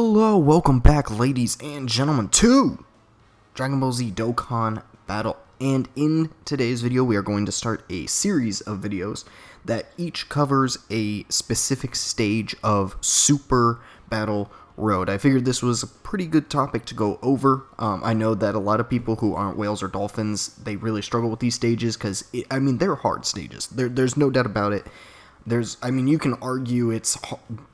Hello, welcome back, ladies and gentlemen, to Dragon Ball Z Dokkan Battle. And in today's video, we are going to start a series of videos that each covers a specific stage of Super Battle Road. I figured this was a pretty good topic to go over. I know that a lot of people who aren't whales or dolphins, they really struggle with these stages because, they're hard stages. There's no doubt about it. You can argue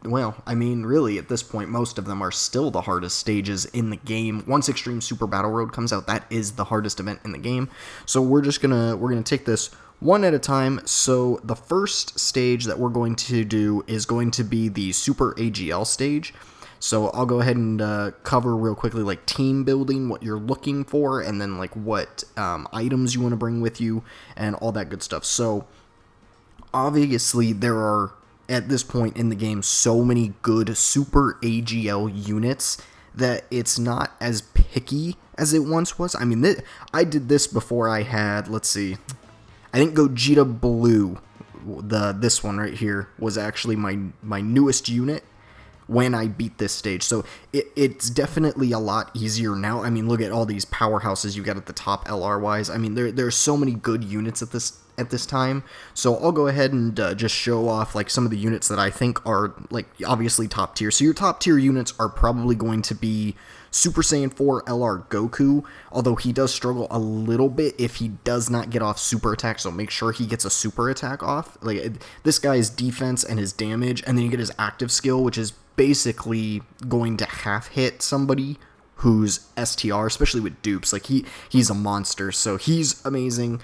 really, at this point, most of them are still the hardest stages in the game. Once Extreme Super Battle Road comes out, that is the hardest event in the game. So we're gonna take this one at a time. So the first stage that we're going to do is going to be the Super AGL stage. So I'll go ahead and cover real quickly, like, team building, what you're looking for, and then, like, what items you want to bring with you, and all that good stuff. So obviously, there are, at this point in the game, so many good Super AGL units that it's not as picky as it once was. I mean, I did this before I had, let's see, I think Gogeta Blue, this one right here, was actually my newest unit when I beat this stage. So it's definitely a lot easier now. I mean, look at all these powerhouses you got at the top LR-wise. I mean, there's so many good units at this time. So I'll go ahead and just show off, like, some of the units that I think are, like, obviously top tier. So your top tier units are probably going to be Super Saiyan 4 LR Goku, although he does struggle a little bit if he does not get off super attack, so make sure he gets a super attack off. Like, this guy's defense and his damage, and then you get his active skill, which is basically going to half hit somebody who's STR, especially with dupes. Like, he's a monster, so he's amazing.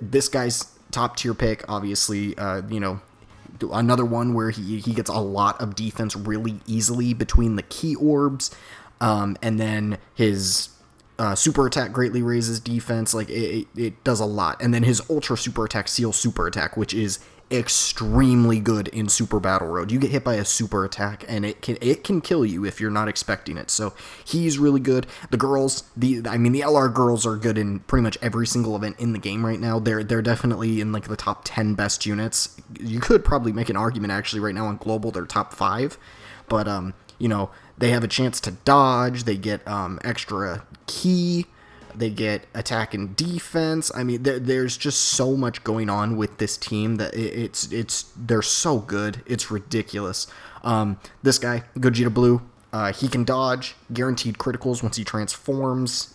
This guy's top tier pick, obviously. Another one where he gets a lot of defense really easily between the key orbs, and then his super attack greatly raises defense. Like, it does a lot. And then his ultra super attack, seal super attack, which is extremely good in Super Battle Road. You get hit by a super attack and it can kill you if you're not expecting it. So he's really good. The girls, the LR girls are good in pretty much every single event in the game right now. They're definitely in, like, the top 10 best units. You could probably make an argument actually right now on global they're top 5. But they have a chance to dodge, they get extra ki, they get attack and defense. I mean, there's just so much going on with this team that they're so good. It's ridiculous. This guy, Gogeta Blue, he can dodge, guaranteed criticals once he transforms.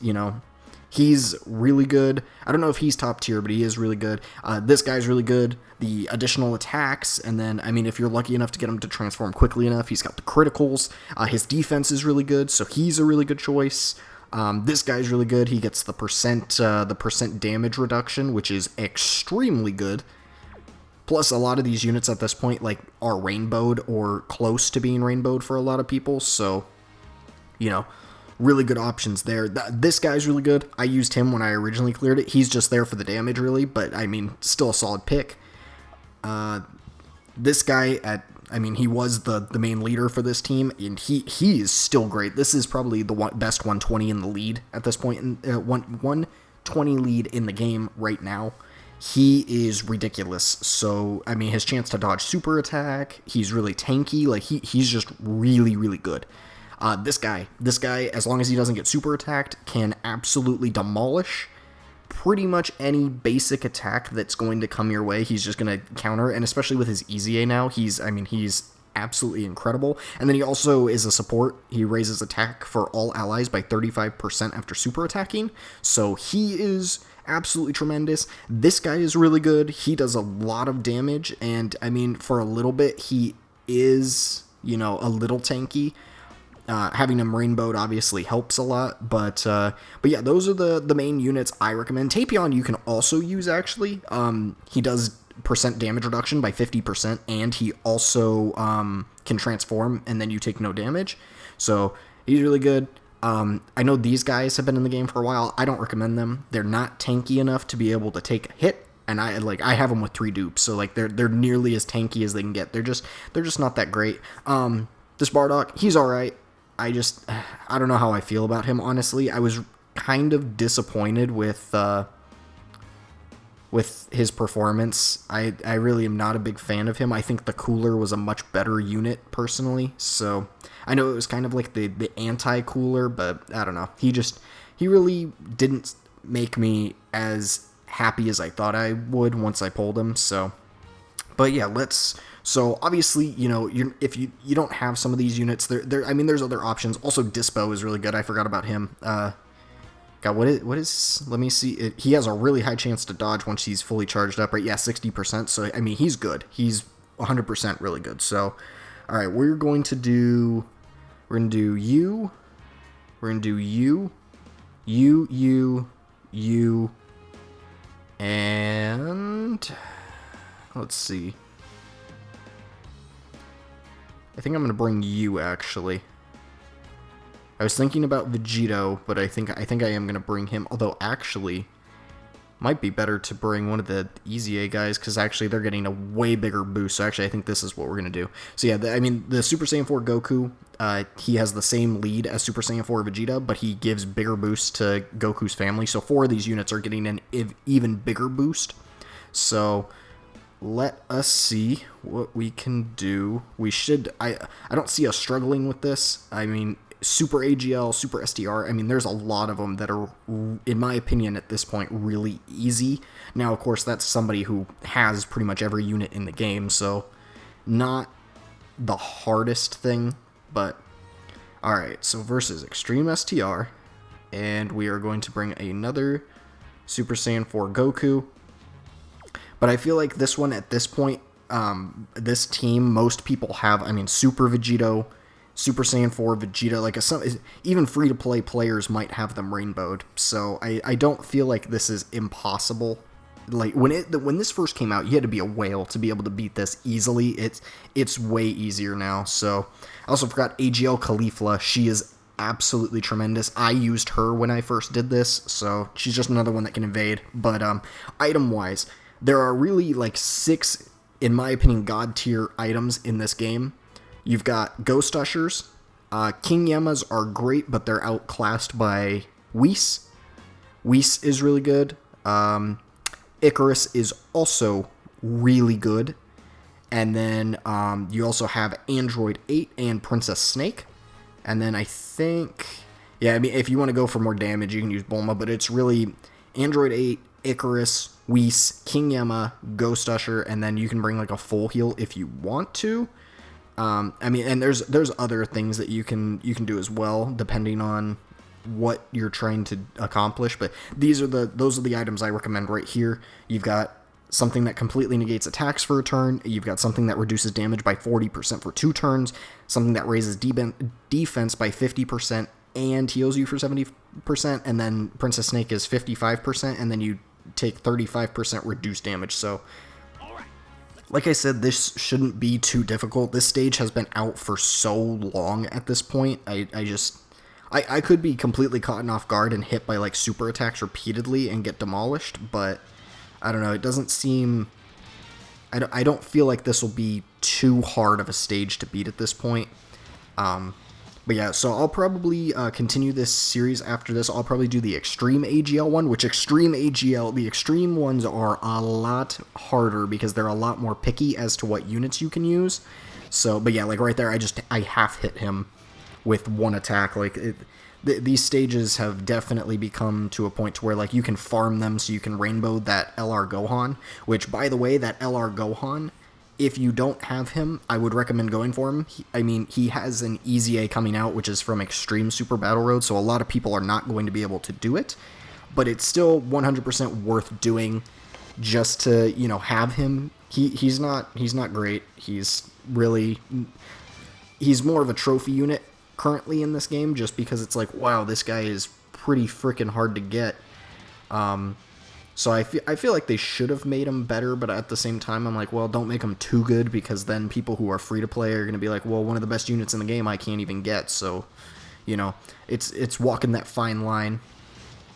He's really good. I don't know if he's top tier, but he is really good. This guy's really good. The additional attacks, and then, if you're lucky enough to get him to transform quickly enough, he's got the criticals. His defense is really good, so he's a really good choice. This guy's really good. He gets the percent damage reduction, which is extremely good. Plus, a lot of these units at this point, like, are rainbowed or close to being rainbowed for a lot of people, so, really good options there. This guy's really good. I used him when I originally cleared it. He's just there for the damage, really, but, still a solid pick. This guy, he was the main leader for this team, and he is still great. This is probably the best 120 in the lead at this point, 120 lead in the game right now. He is ridiculous. So, his chance to dodge super attack, he's really tanky. Like, he's just really, really good. This guy, as long as he doesn't get super attacked, can absolutely demolish pretty much any basic attack that's going to come your way. He's just going to counter, and especially with his Easy A now, he's absolutely incredible. And then he also is a support. He raises attack for all allies by 35% after super attacking, so he is absolutely tremendous. This guy is really good. He does a lot of damage, and for a little bit he is, a little tanky. Having him rainbowed obviously helps a lot, but yeah, those are the main units I recommend. Tapion you can also use, actually. He does percent damage reduction by 50%, and he also can transform, and then you take no damage. So he's really good. I know these guys have been in the game for a while. I don't recommend them. They're not tanky enough to be able to take a hit. And I have them with 3 dupes, so, like, they're nearly as tanky as they can get. They're just not that great. This Bardock, he's alright. I don't know how I feel about him, honestly. I was kind of disappointed with with his performance. I really am not a big fan of him. I think the Cooler was a much better unit, personally. So, I know it was kind of like the anti-Cooler, but I don't know. He really didn't make me as happy as I thought I would once I pulled him, so... But yeah, so obviously, if you don't have some of these units, there's other options. Also, Dispo is really good. I forgot about him. God, what is, let me see. He has a really high chance to dodge once he's fully charged up, right? Yeah, 60%. So, I mean, he's good. He's 100% really good. So, all right, we're going to do you. We're going to do you, and let's see. I think I'm going to bring you, actually. I was thinking about Vegito, but I think I am going to bring him. Although, actually, might be better to bring one of the Easy A guys, because actually they're getting a way bigger boost. So actually, I think this is what we're going to do. So yeah, the Super Saiyan 4 Goku, he has the same lead as Super Saiyan 4 Vegeta, but he gives bigger boosts to Goku's family. So 4 of these units are getting an even bigger boost. So... let us see what we can do. We should... I don't see us struggling with this. I mean, Super AGL, Super STR, I mean, there's a lot of them that are, in my opinion, at this point, really easy. Now, of course, that's somebody who has pretty much every unit in the game, so not the hardest thing, but... Alright, so versus Extreme STR, and we are going to bring another Super Saiyan 4 Goku. But I feel like this one, at this point, this team, most people have, I mean, Super Vegito, Super Saiyan 4 Vegeta, like, even free-to-play players might have them rainbowed. So I don't feel like this is impossible. Like, when this first came out, you had to be a whale to be able to beat this easily. It's way easier now. So I also forgot AGL Caulifla. She is absolutely tremendous. I used her when I first did this, so she's just another one that can invade. But item-wise... there are really, like, 6, in my opinion, god-tier items in this game. You've got Ghost Ushers. King Yamas are great, but they're outclassed by Whis. Whis is really good. Icarus is also really good. And then you also have Android 8 and Princess Snake. And then I think... yeah, I mean, if you want to go for more damage, you can use Bulma, but it's really Android 8, Icarus, Whis, King Yama, Ghost Usher, and then you can bring like a full heal if you want to. I mean, and there's other things that you can do as well, depending on what you're trying to accomplish. But those are the items I recommend right here. You've got something that completely negates attacks for a turn. You've got something that reduces damage by 40% for 2 turns. Something that raises defense by 50% and heals you for 70%. And then Princess Snake is 55%, and then you take 35% reduced damage. So, like I said, this shouldn't be too difficult. This stage has been out for so long at this point. I could be completely caught off guard and hit by like super attacks repeatedly and get demolished, but I don't know. It doesn't seem... I don't feel like this will be too hard of a stage to beat at this point. But yeah, so I'll probably continue this series after this. I'll probably do the Extreme AGL one, which the Extreme ones are a lot harder because they're a lot more picky as to what units you can use. So, but yeah, like right there, I half hit him with one attack. Like, these stages have definitely become to a point to where, like, you can farm them so you can rainbow that LR Gohan, which, by the way, that LR Gohan... if you don't have him, I would recommend going for him. He has an Easy A coming out, which is from Extreme Super Battle Road, so a lot of people are not going to be able to do it. But it's still 100% worth doing just to, have him. He's not great. He's more of a trophy unit currently in this game, just because it's like, wow, this guy is pretty freaking hard to get. So I feel like they should have made him better, but at the same time, I'm like, well, don't make him too good, because then people who are free-to-play are going to be like, well, one of the best units in the game I can't even get, so, it's walking that fine line.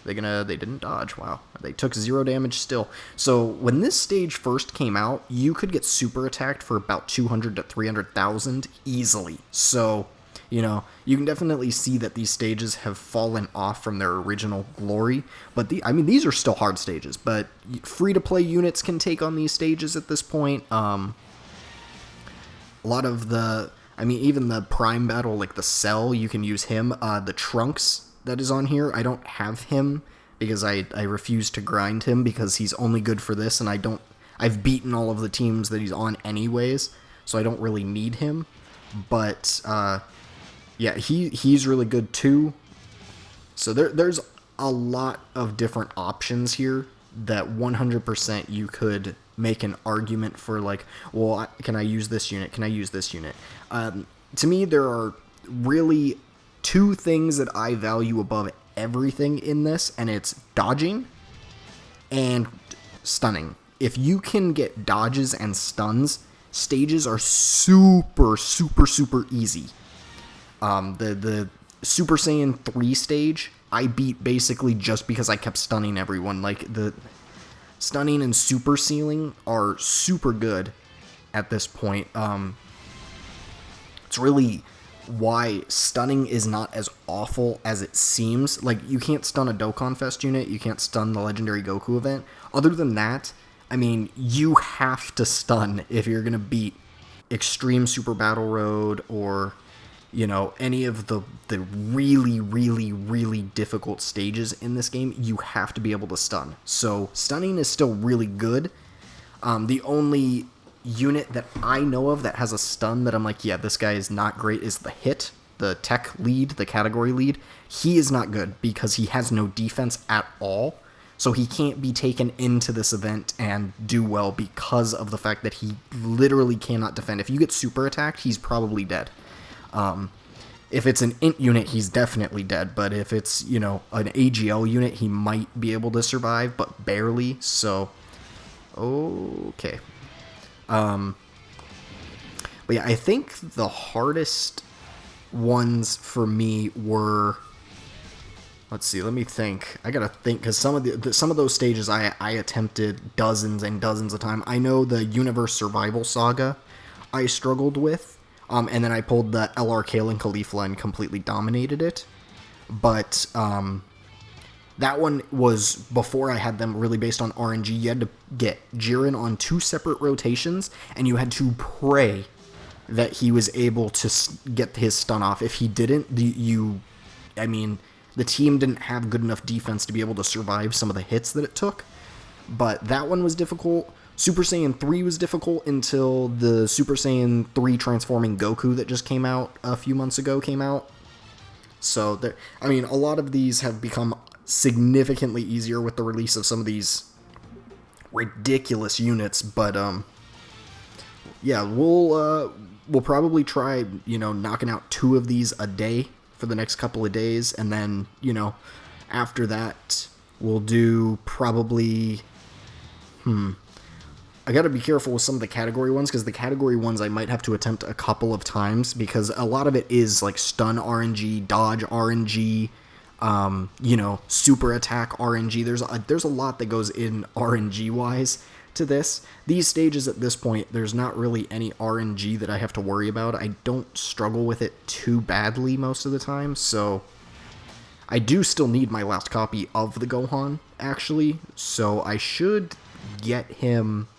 They didn't dodge, wow. They took 0 damage still. So, when this stage first came out, you could get super attacked for about 200 to 300,000 easily. So, you can definitely see that these stages have fallen off from their original glory. But these are still hard stages. But free-to-play units can take on these stages at this point. A lot of even the Prime Battle, like the Cell, you can use him. The Trunks that is on here, I don't have him because I refuse to grind him because he's only good for this, and I've beaten all of the teams that he's on anyways, so I don't really need him. But yeah, he's really good too. So there's a lot of different options here that 100% you could make an argument for, like, well, can I use this unit? Can I use this unit? To me, there are really two things that I value above everything in this, and it's dodging and stunning. If you can get dodges and stuns, stages are super, super, super easy. The Super Saiyan 3 stage, I beat basically just because I kept stunning everyone. Like, the stunning and super sealing are super good at this point. It's really why stunning is not as awful as it seems. Like, you can't stun a Dokkan Fest unit, you can't stun the Legendary Goku event. Other than that, I mean, you have to stun if you're gonna beat Extreme Super Battle Road or, any of the really, really, really difficult stages in this game. You have to be able to stun. So stunning is still really good. The only unit that I know of that has a stun that I'm like, yeah, this guy is not great, is the Hit, the tech lead, the category lead. He is not good because he has no defense at all. So he can't be taken into this event and do well because of the fact that he literally cannot defend. If you get super attacked, he's probably dead. If it's an int unit, he's definitely dead. But if it's, an AGL unit, he might be able to survive, but barely. So, okay. But yeah, I think the hardest ones for me were, let's see, let me think. I gotta think, because some of those stages I attempted dozens and dozens of times. I know the Universe Survival Saga I struggled with, and then I pulled the LR Kale and Caulifla and completely dominated it. But that one was before I had them really based on RNG. You had to get Jiren on 2 separate rotations, and you had to pray that he was able to get his stun off. If he didn't, the team didn't have good enough defense to be able to survive some of the hits that it took. But that one was difficult. Super Saiyan 3 was difficult until the Super Saiyan 3 transforming Goku that just came out a few months ago came out. So, a lot of these have become significantly easier with the release of some of these ridiculous units. But, yeah, we'll probably try, knocking out 2 of these a day for the next couple of days, and then, after that, we'll do probably, I gotta be careful with some of the category ones, because the category ones I might have to attempt a couple of times, because a lot of it is, like, stun RNG, dodge RNG, super attack RNG. There's a lot that goes in RNG-wise to this. These stages at this point, there's not really any RNG that I have to worry about. I don't struggle with it too badly most of the time, so I do still need my last copy of the Gohan, actually, so I should get him.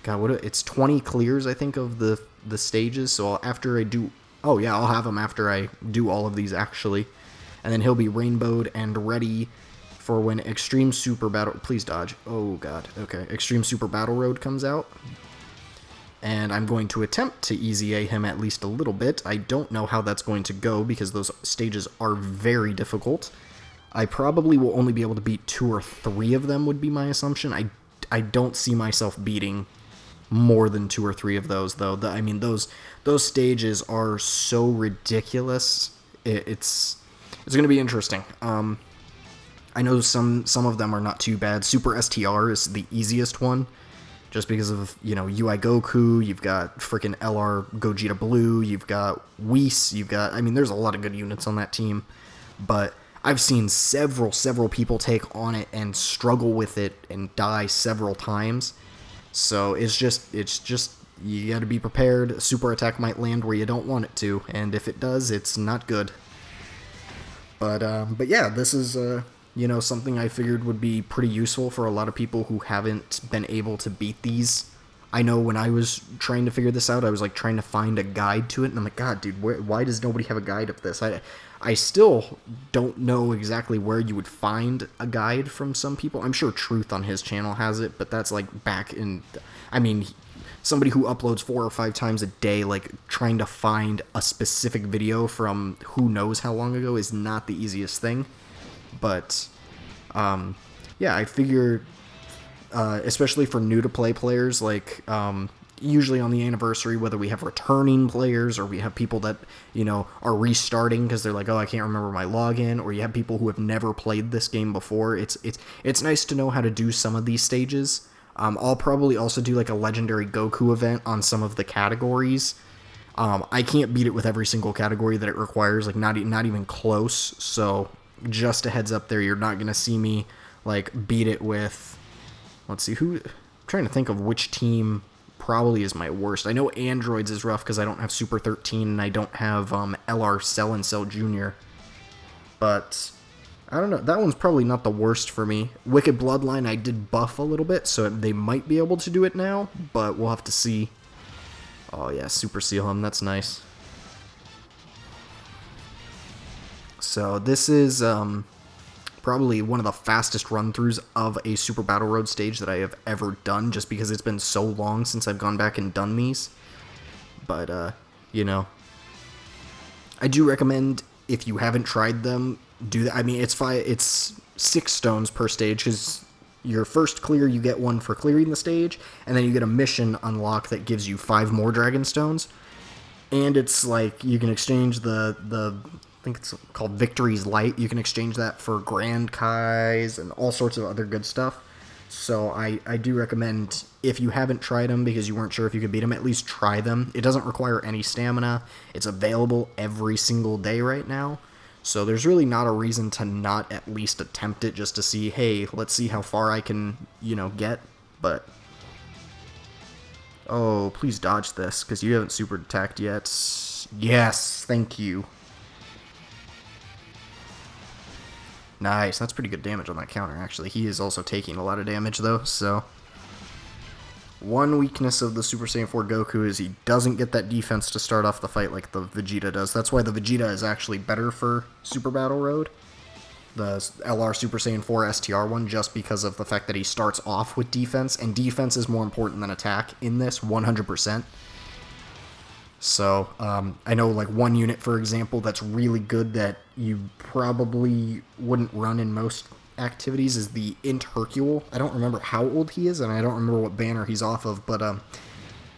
God, it's 20 clears, I think, of the stages, so after I do, I'll have him after I do all of these, actually, and then he'll be rainbowed and ready for when Extreme Super Battle... Please dodge. Oh, God. Okay. Extreme Super Battle Road comes out. And I'm going to attempt to easy A him at least a little bit. I don't know how that's going to go, because those stages are very difficult. I probably will only be able to beat 2 or 3 of them, would be my assumption. I don't see myself beating more than 2 or 3 of those, though. Those stages are so ridiculous. It's going to be interesting. I know some of them are not too bad. Super STR is the easiest one, just because of, UI Goku, you've got freaking LR Gogeta Blue, you've got Whis, there's a lot of good units on that team, but I've seen several people take on it and struggle with it and die several times, so it's just you gotta be prepared. Super attack might land where you don't want it to, and if it does, it's not good. But yeah, this is you know, something I figured would be pretty useful for a lot of people who haven't been able to beat these. I know when I was trying to figure this out, I was like trying to find a guide to it, and I'm like, God, dude, why does nobody have a guide of this? I still don't know exactly where you would find a guide from some people. I'm sure Truth on his channel has it, but that's like back in, I mean, somebody who uploads 4 or 5 times a day, like trying to find a specific video from who knows how long ago is not the easiest thing. But yeah, I figure, especially for new to play players, like usually on the anniversary, whether we have returning players or we have people that, you know, are restarting because they're like, oh, I can't remember my login, or you have people who have never played this game before, it's nice to know how to do some of these stages. I'll probably also do like a legendary Goku event on some of the categories. I can't beat it with every single category that it requires, like not even close. So just a heads up there, you're not gonna see me like beat it with. Let's see I'm trying to think of which team probably is my worst. I know Androids is rough because I don't have Super 13 and I don't have LR Cell and Cell Jr. But I don't know. That one's probably not the worst for me. Wicked Bloodline, I did buff a little bit, so they might be able to do it now, but we'll have to see. Oh yeah, Super Seal him. That's nice. So this is probably one of the fastest run-throughs of a Super Battle Road stage that I have ever done, just because it's been so long since I've gone back and done these. But, you know, I do recommend, if you haven't tried them, do that. I mean, it's 6 stones per stage, because your first clear, you get 1 for clearing the stage, and then you get a mission unlock that gives you 5 more dragon stones. And it's like, you can exchange the I think it's called Victory's Light. You can exchange that for Grand Kais and all sorts of other good stuff. So I do recommend, if you haven't tried them because you weren't sure if you could beat them, at least try them. It doesn't require any stamina. It's available every single day right now. So there's really not a reason to not at least attempt it, just to see, hey, let's see how far I can, you know, get. But, oh, please dodge this, because you haven't super attacked yet. Yes, thank you. Nice, that's pretty good damage on that counter, actually. He is also taking a lot of damage, though, so. One weakness of the Super Saiyan 4 Goku is he doesn't get that defense to start off the fight like the Vegeta does. That's why the Vegeta is actually better for Super Battle Road, the LR Super Saiyan 4 STR one, just because of the fact that he starts off with defense, and defense is more important than attack in this, 100%. So, I know, like, one unit, for example, that's really good that you probably wouldn't run in most activities is the Int Hercule. I don't remember how old he is, and I don't remember what banner he's off of, but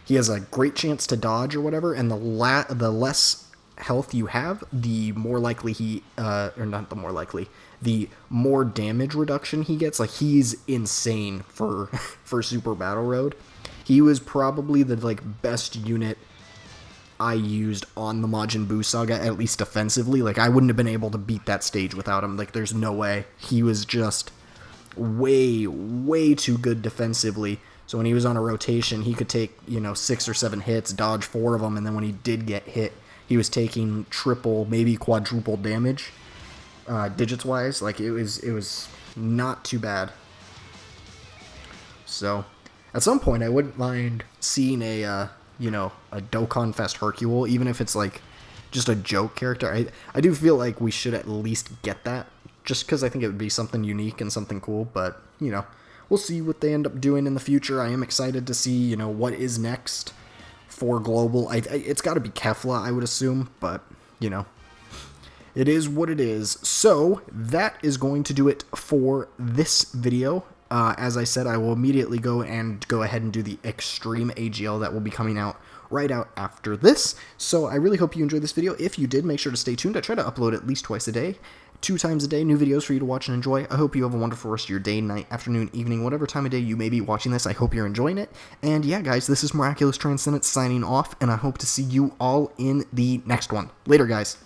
he has a great chance to dodge or whatever, and the less health you have, the more likely he, or not the more likely, the more damage reduction he gets. Like, he's insane for Super Battle Road. He was probably the, like, best unit I used on the Majin Buu saga, at least defensively. Like, I wouldn't have been able to beat that stage without him. Like, there's no way. He was just way, way too good defensively. So when he was on a rotation, he could take, you know, 6 or 7 hits, dodge 4 of them, and then when he did get hit, he was taking triple, maybe quadruple damage, digits-wise. Like, it was not too bad. So, at some point, I wouldn't mind seeing a Dokkan Fest Hercule, even if it's, like, just a joke character. I do feel like we should at least get that, just because I think it would be something unique and something cool, but, you know, we'll see what they end up doing in the future. I am excited to see, you know, what is next for Global. It's got to be Kefla, I would assume, but, you know, it is what it is. So, that is going to do it for this video. As I said, I will immediately go ahead and do the Extreme AGL that will be coming out right out after this. So I really hope you enjoyed this video. If you did, make sure to stay tuned. I try to upload at least twice a day, 2 times a day, new videos for you to watch and enjoy. I hope you have a wonderful rest of your day, night, afternoon, evening, whatever time of day you may be watching this. I hope you're enjoying it. And yeah, guys, this is Miraculous Transcendence signing off, and I hope to see you all in the next one. Later, guys.